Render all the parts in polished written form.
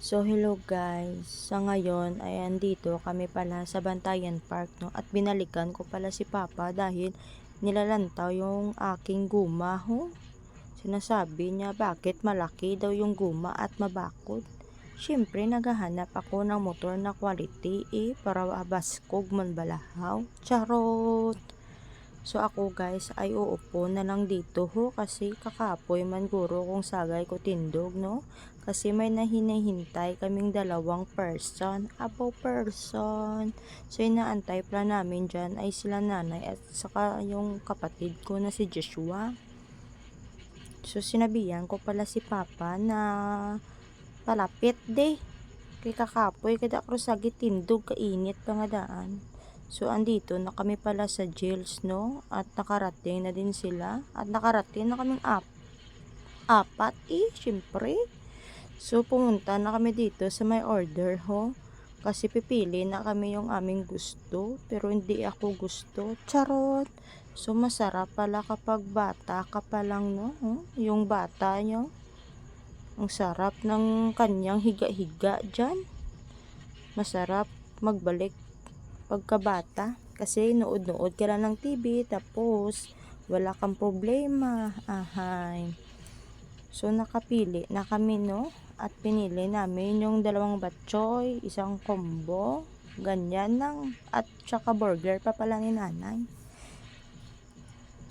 So hello guys, sa ngayon ay andito kami pala sa Bantayan Park, no? At binalikan ko pala si Papa dahil nilalantaw yung aking guma, ho. Sinasabi niya bakit malaki daw yung guma at mabakod. Siyempre naghahanap ako ng motor na quality para abaskog man balahaw. Charot! So ako guys ay uupo na lang dito ho kasi kakapoy man guro kung sagay ko tindog, no? Kasi may nahinihintay kaming dalawang person. So inaantay pa namin dyan ay sila nanay at saka yung kapatid ko na si Joshua. So sinabihan ko pala si Papa na palapit de. Kay kakapoy kada krusagi tindog kainit pa nga daan. So, andito na kami pala sa jails, no? At nakarating na din sila. At nakarating na kaming apat, syempre. So, pumunta na kami dito sa may order, ho. Kasi pipili na kami yung aming gusto. Pero hindi ako gusto. Charot! So, masarap pala kapag bata ka pa lang, no? Yung bata nyo. Ang sarap ng kanyang higa-higa dyan. Masarap magbalik pagkabata kasi nood-nood ka lang ng TV tapos wala kang problema. So nakapili na kami, no? At pinili namin yung dalawang batchoy, isang combo, ganyan lang, at saka burger pa pala ni nanay.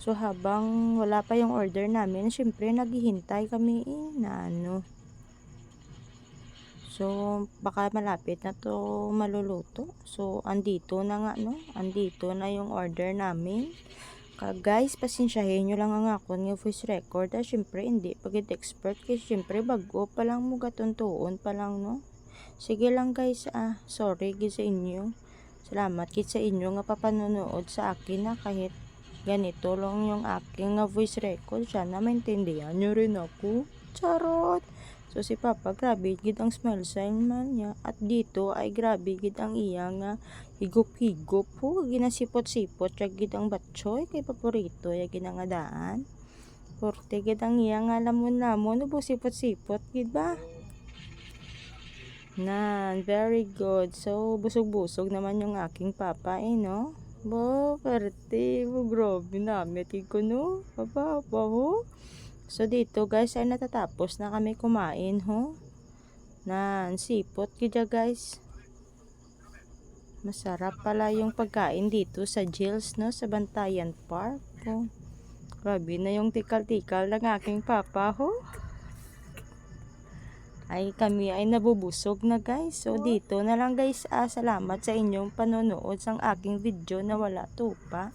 So habang wala pa yung order namin, syempre naghihintay kami na ano. So, baka malapit na to maluluto. So, andito na nga, no? Andito na yung order namin. Guys, pasensyahin nyo lang ang ako ng voice record. Syempre, hindi pagit expert. Kasi syempre, bago pa lang mo gatuntuon pa lang, no? Sige lang guys, sorry sa inyo. Salamat sa inyo nga papanonood sa akin na kahit ganito lang yung aking voice record. Sana maintindihan nyo rin ako. Charot! So si Papa grabe gid ang smile sign man niya at dito ay grabe gid ang iya nga higop-higop po ginasipot-sipot siya gid ang batchoy kay paborito ya ginangadaan. Porte gid ang iya nga lamon-lamon ubo sipot-sipot gid ba? Very good. So busog-busog naman yung aking papa no? Bo, perte, bo, grabe namit ko no? Papa, ho? So dito guys ay natatapos na kami kumain ho. Sipot kaya guys. Masarap pala yung pagkain dito sa jails, no, sa Bantayan Park. Grabe na yung tikal-tikal ng aking papa ho. Ay kami ay nabubusog na guys. So dito na lang guys. Salamat sa inyong panonood sa aking video na wala tupa.